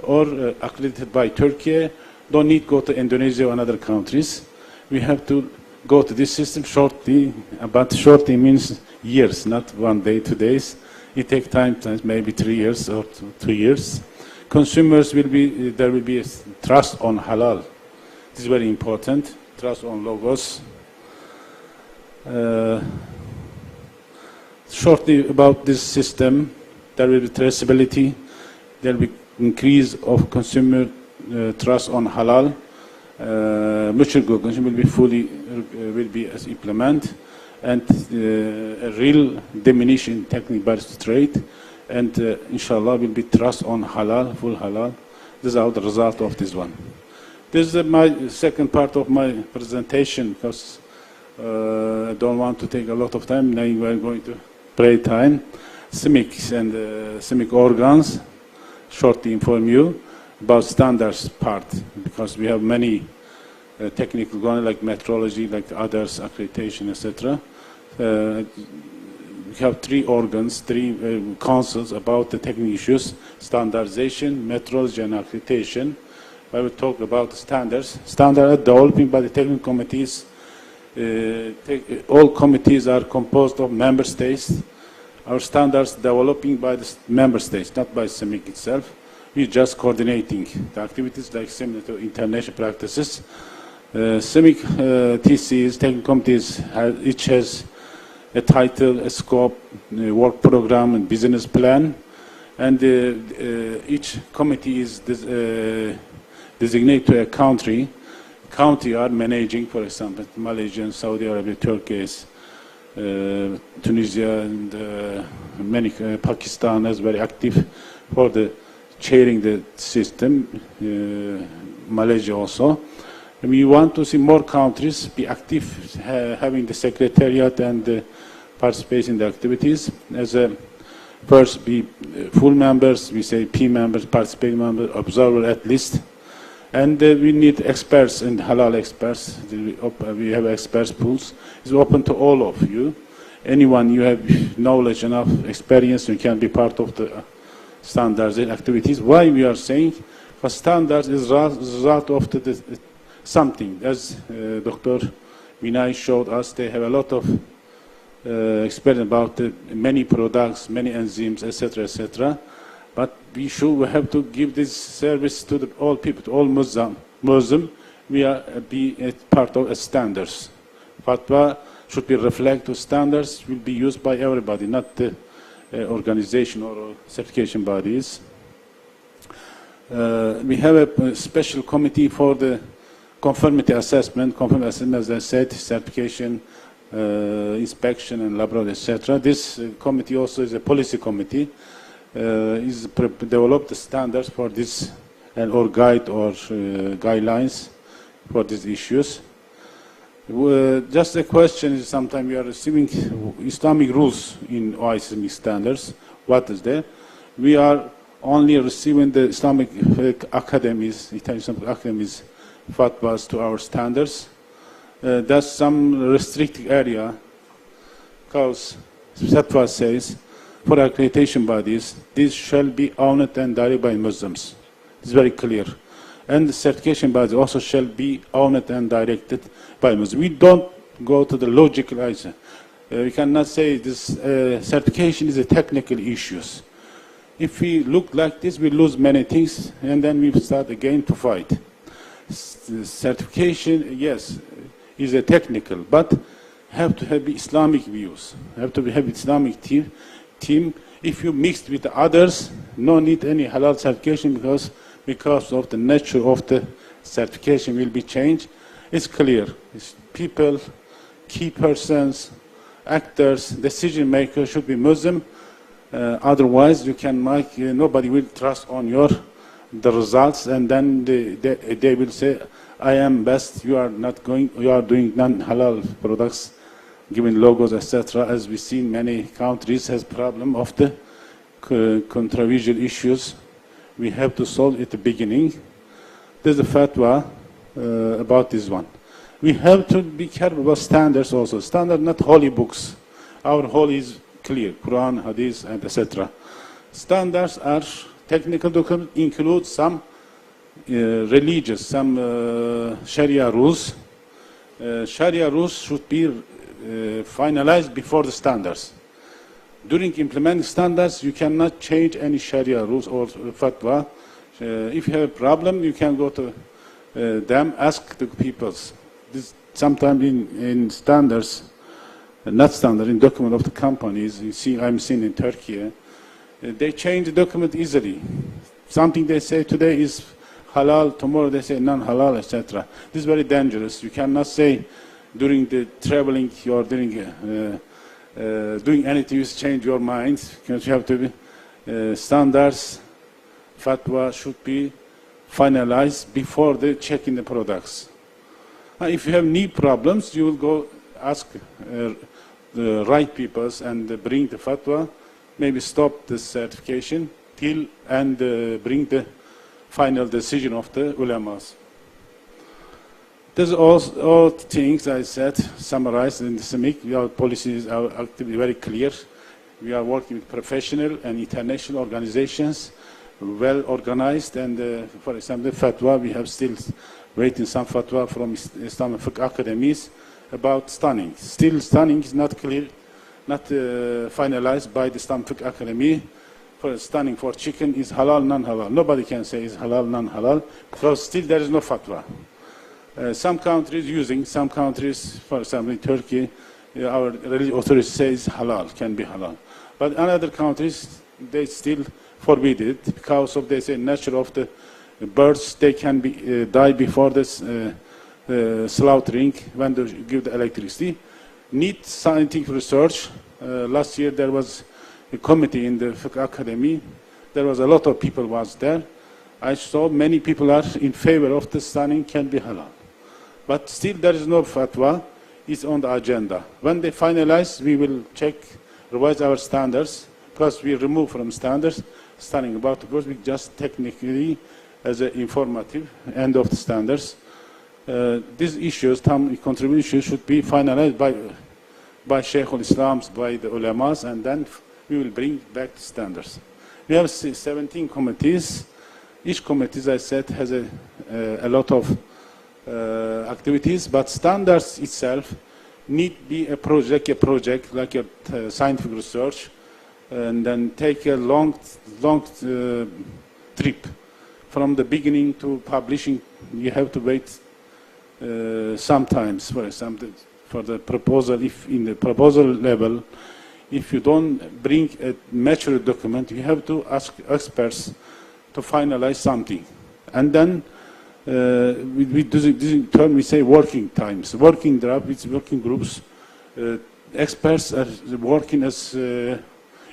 Or accredited by Turkey, don't need to go to Indonesia or other countries. We have to go to this system shortly, but shortly means years, not 1 day, 2 days. It takes time, maybe 3 years or 2 years. Consumers will be, there will be a trust on halal. This is very important, trust on logos. Shortly about this system, there will be traceability, there will be increase of consumer trust on halal. Mutual recognition will be fully implemented, and a real diminution in technical barriers to trade, and inshallah will be trust on halal, full halal. This is the result of this one. This is my second part of my presentation, because I don't want to take a lot of time. Now we are going to pray time. SMIIC and SMIIC organs, shortly inform you about standards part, because we have many technical going like metrology, like others, accreditation, etc. We have 3 organs, 3 councils about the technical issues: standardization, metrology, and accreditation. I will talk about standards. Standards are developed by the technical committees. All committees are composed of member states. Our standards developing by the member states, not by SMIIC itself. We're just coordinating the activities like similar to international practices. SMIIC TCs, technical committees, each has a title, a scope, a work program, and business plan. And each committee is designated to a country. County are managing, for example, Malaysia, Saudi Arabia, Turkey, Tunisia, and many Pakistan is very active for the chairing the system. Malaysia also. And we want to see more countries be active, having the secretariat and participate in the activities. As a first, be full members, we say P members, participating members, observer at least. And we need experts and halal experts. We have experts pools. It's open to all of you. Anyone you have knowledge enough, experience, you can be part of the standards and activities. Why we are saying? Because standards is a result of something. As Dr. Winai showed us, they have a lot of experience about many products, many enzymes, etc., etc. But we have to give this service to all people, to all Muslim. We are be a part of standards. Fatwa should be reflect to standards, will be used by everybody, not the organization or certification bodies. We have a special committee for the conformity assessment. Conformity assessment, as I said, certification, inspection, and laboratory, etc. This committee also is a policy committee. Is develop the standards for this or guide or guidelines for these issues. Just a question is sometimes we are receiving Islamic rules in OIC standards. What is there? We are only receiving the Islamic academies, Islamic academies fatwas to our standards. That's some restricted area because fatwa says for accreditation bodies, this shall be owned and directed by Muslims. It's very clear. And the certification bodies also shall be owned and directed by Muslims. We don't go to the logical answer. We cannot say this certification is a technical issues. If we look like this, we lose many things, and then we start again to fight. Certification, yes, is a technical, but have to have Islamic views. Have to have Islamic team. If you mixed with the others, no need any halal certification because of the nature of the certification will be changed. It's clear. It's people, key persons, actors, decision makers should be Muslim. Otherwise, you can make nobody will trust on the results, and then they will say, "I am best. You are not going. You are doing non-halal products, giving logos, etc." As we see, many countries has problem of the controversial issues. We have to solve at the beginning. There's a fatwa about this one. We have to be careful about standards also. Standard, not holy books. Our holy is clear, Quran, Hadith, and etc. Standards are technical documents, include some religious, some Sharia rules. Sharia rules should be finalized before the standards. During implementing standards, you cannot change any Sharia rules or fatwa. If you have a problem, you can go to them, ask the peoples. This sometimes in standards, not standard, in document of the companies, you see, I'm seeing in Turkey, they change the document easily. Something they say today is halal, tomorrow they say non-halal, etc. This is very dangerous. You cannot say during the traveling or during doing anything, you change your mind, because you have to be standards, fatwa should be finalized before they checking the products. If you have knee problems, you will go ask the right peoples and bring the fatwa, maybe stop the certification till and bring the final decision of the ulamas. There's all things I said summarized in the SMIIC. Our policies are actively very clear. We are working with professional and international organizations, well organized, and for example, fatwa, we have still waiting some fatwa from Islamic academies about stunning. Still stunning is not clear, not finalized by the Islamic Academy. For stunning for chicken is halal, non-halal. Nobody can say is halal, non-halal, because still there is no fatwa. Some countries using, some countries, for example, in Turkey, our religious authorities say is halal, can be halal. But in other countries, they still forbid it because of, they say, nature of the birds, they can be die before this slaughtering when they give the electricity. Need scientific research. Last year there was a committee in the Fiqh Academy. There was a lot of people was there. I saw many people are in favor of the stunning can be halal. But still there is no fatwa. It's on the agenda. When they finalize, we will check, revise our standards, because we remove from standards stunning about the birds, we just technically as an informative end of the standards. These issues, some contributions should be finalized by Shaykh al-Islam, by the ulamas, and then we will bring back the standards. We have 17 committees. Each committee, as I said, has a lot of activities, but standards itself need be a project like a scientific research, and then take a long trip from the beginning to publishing. You have to wait sometimes, for example, for the proposal. If in the proposal level, if you don't bring a mature document, you have to ask experts to finalize something. And then we do this term, we say working times, working draft, it's working groups. Experts are working as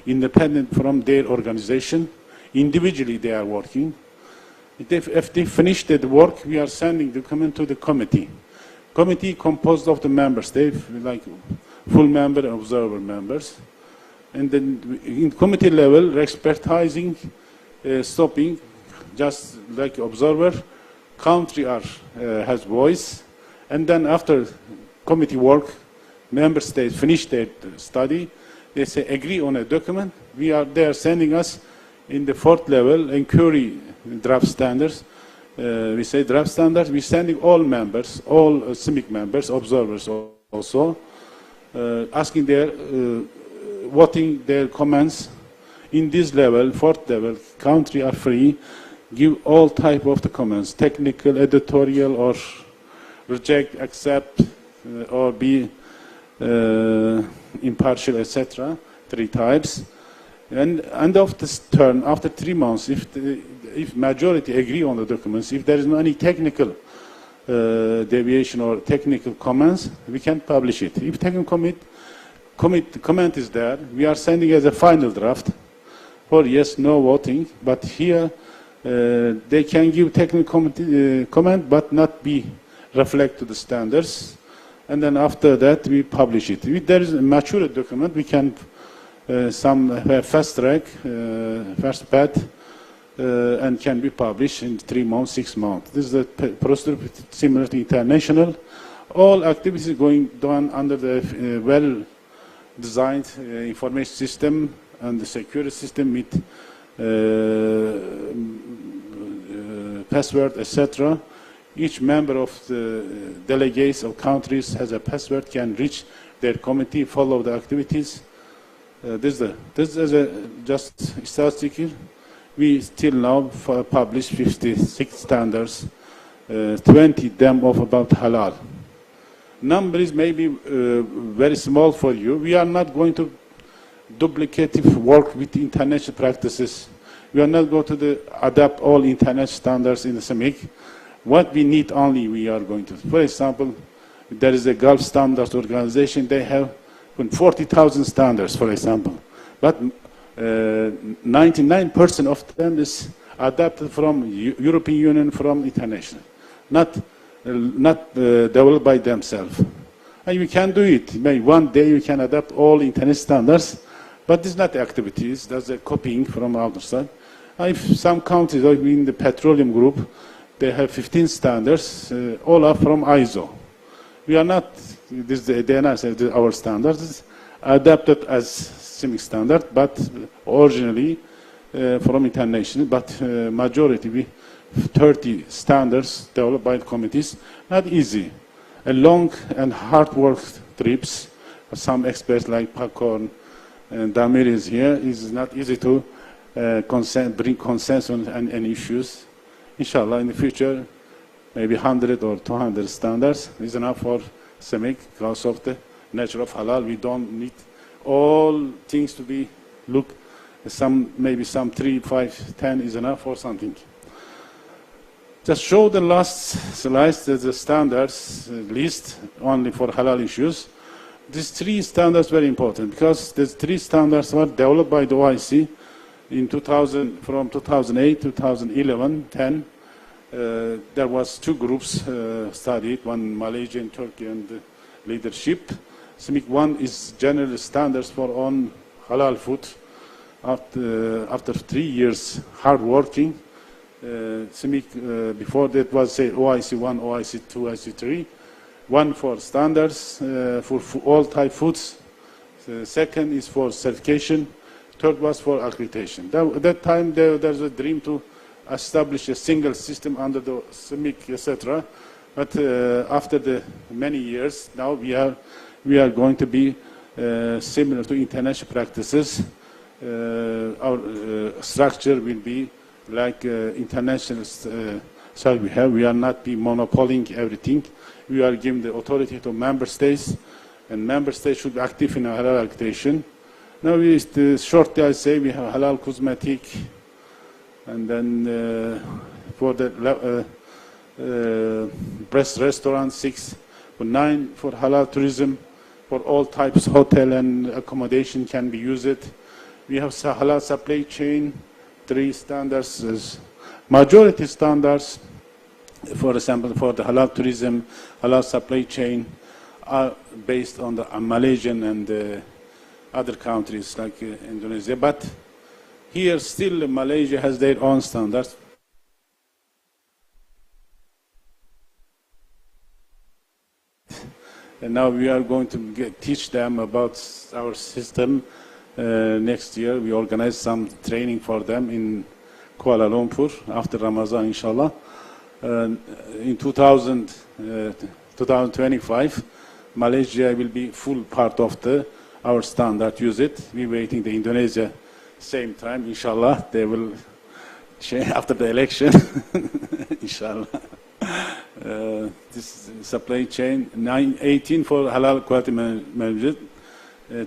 independent from their organization. Individually they are working. If they finish the work, we are sending the document to the committee. Committee composed of the members, they like full member and observer members. And then in committee level, expertising, stopping, just like observer, country has voice. And then after committee work, member states finish their study, they say agree on a document. They are sending us in the 4th level inquiry draft standards. We say draft standards. We're sending all members, all SMIIC members, observers also, asking their voting their comments in this level, 4th level. Country are free. Give all type of the comments, technical, editorial, or reject, accept, or be impartial, etc. 3 types. And end of this term, after 3 months, if majority agree on the documents, if there is no any technical deviation or technical comments, we can publish it. If technical comment is there, we are sending as a final draft for yes, no voting. But here they can give technical comment, but not be reflect to the standards. And then after that, we publish it. If there is a mature document, we can some fast track, first path, and can be published in 3 months, 6 months. This is a procedure similar to international. All activities going done under the well-designed information system and the security system with password, etc. Each member of the delegates of countries has a password, can reach their committee, follow the activities. This is just statistic. We still now publish 56 standards, 20 them of about halal. Numbers may be very small for you. We are not going to duplicative work with international practices. We are not going to adapt all international standards in the SMIIC. What we need only, we are going to. For example, there is a Gulf Standards Organization. They have 40,000 standards, for example. But 99% of them is adapted from European Union, from international, not developed by themselves. And we can do it. Maybe one day we can adapt all international standards, but this is not activities. That's a copying from outside. If some countries, like in the petroleum group, they have 15 standards, all are from ISO. We are not, they are not our standards, adapted as SMIIC standard, but originally from international, but majority, 30 standards developed by committees, not easy. A long and hard work trips, some experts like Pakon and Damir is here, is not easy to bring consensus on any issues. Inshallah, in the future, maybe 100 or 200 standards is enough for SMIIC because of the nature of halal. We don't need all things to be looked. Maybe some 3, 5, 10 is enough or something. Just show the last slide, the standards list only for halal issues. These 3 standards very important because these 3 standards were developed by the OIC in 2000, from 2008, 2011, 10. There was 2 groups studied, one Malaysia and Turkey and leadership. SMIIC 1 is general standards for on halal food. After 3 years hard working, SMIIC before that was say OIC 1, OIC 2, OIC 3. 1 for standards for all type foods. Second is for certification. Third was for accreditation. At that time there's a dream to establish a single system under the SMIIC, etc. But after the many years, now we are going to be similar to international practices. Our structure will be like international style we have. We are not be monopoling everything. We are giving the authority to member states, and member states should be active in halal accreditation. Now, shortly I say we have halal cosmetic, and then for the breast restaurant 6, 9 for halal tourism, for all types hotel and accommodation can be used. We have halal supply chain, 3 standards, majority standards. For example, for the halal tourism, halal supply chain are based on the Malaysian and other countries like Indonesia. But here still Malaysia has their own standards. And now we are going to teach them about our system. Next year, we organize some training for them in Kuala Lumpur after Ramadan, inshallah. In 2025, Malaysia will be full part of our standard. Use it. We're waiting the Indonesia same time, inshallah. They will change after the election, inshallah. This supply chain, 18 for halal quality management,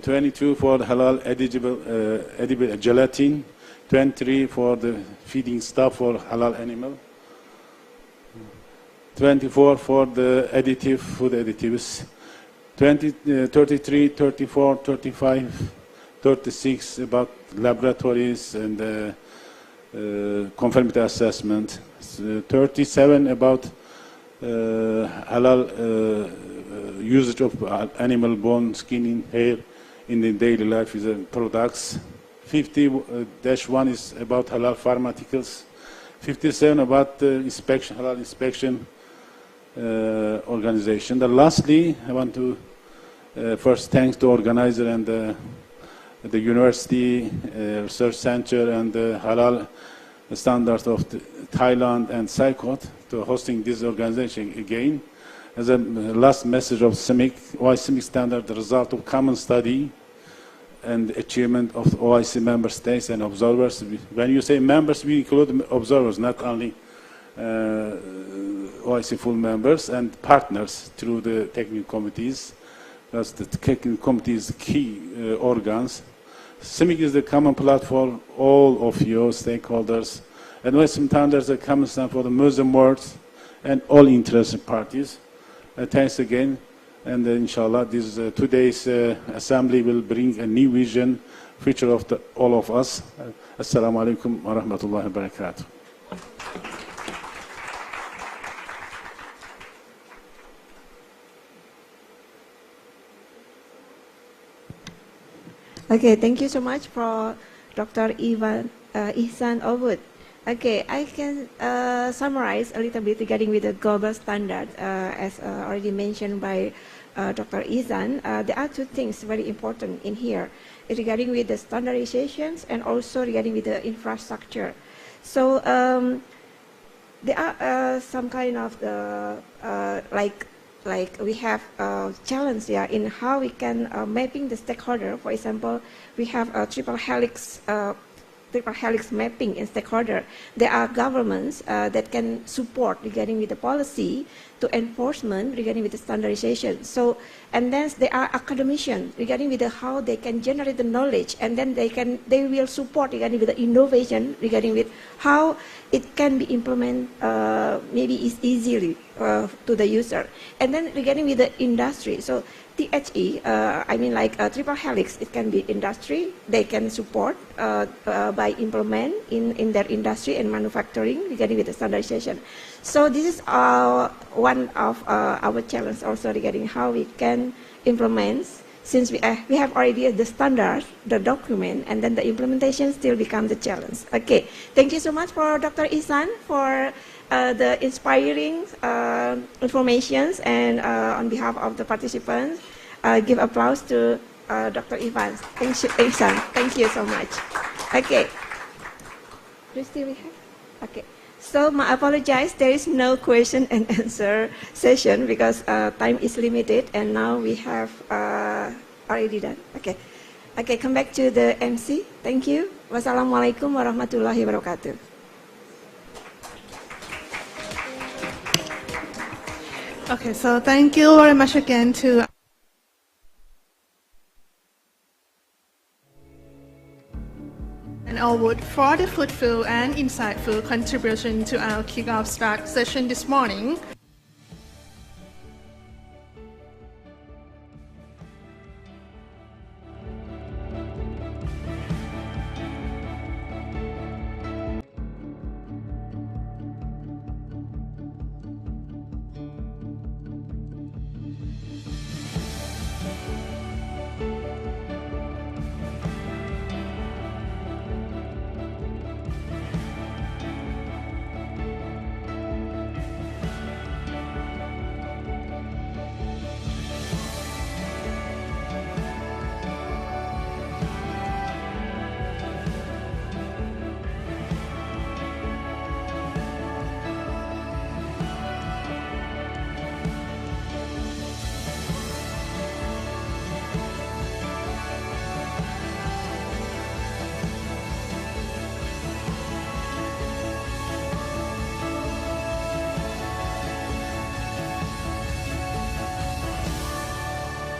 22 for halal edible gelatin, 23 for the feeding stuff for halal animal, 24 for the food additives, 33, 34, 35, 36 about laboratories and conformity assessment, 37 about halal usage of animal bone, skin, and hair in the daily life is products. 50-1 is about halal pharmaceuticals. 57 about inspection, halal inspection organization. Then lastly, I want to first thank the organizer and the university, research center, and the halal standards of Thailand and SICOT to hosting this organization again. As a last message of SMIIC, OIC standard, the result of common study and achievement of OIC member states and observers. When you say members, we include observers, not only OIC full members and partners through the technical committees. That's the technical committees' key organs. SMIIC is the common platform, all of your stakeholders. And OIC standards are common standard for the Muslim world and all interested parties. Thanks again. And inshallah, this today's assembly will bring a new vision, future of all of us. Assalamu alaikum wa rahmatullahi wa barakatuh. Okay, thank you so much for Dr. İhsan ÖVÜT. Okay, I can summarize a little bit regarding with the global standard, as already mentioned by Dr. İhsan. There are two things very important in here regarding with the standardizations and also regarding with the infrastructure. So there are some kind of like we have a challenge here in how we can mapping the stakeholder. For example, we have a triple helix mapping in stakeholder. There are governments that can support regarding with the policy to enforcement regarding with the standardization. So, and then there are academicians regarding with the how they can generate the knowledge, and then they will support regarding with the innovation regarding with how it can be implemented maybe is easily to the user. And then regarding with the industry, so THE, I mean like triple helix, it can be industry, they can support by implement in their industry and manufacturing regarding with the standardization. So this is one of our challenges also regarding how we can implement, since we have already the standard, the document, and then the implementation still becomes the challenge. Okay, thank you so much for Dr. İhsan for the inspiring informations, and on behalf of the participants, give applause to Dr. İhsan. Thank you so much. Okay. Do you still have? Okay. So I apologize, there is no question and answer session because time is limited, and now we have already done. Okay. Okay, come back to the MC. Thank you. Wassalamualaikum warahmatullahi wabarakatuh. Okay, so thank you very much again to ÖVÜT for the fruitful and insightful contribution to our kickoff start session this morning.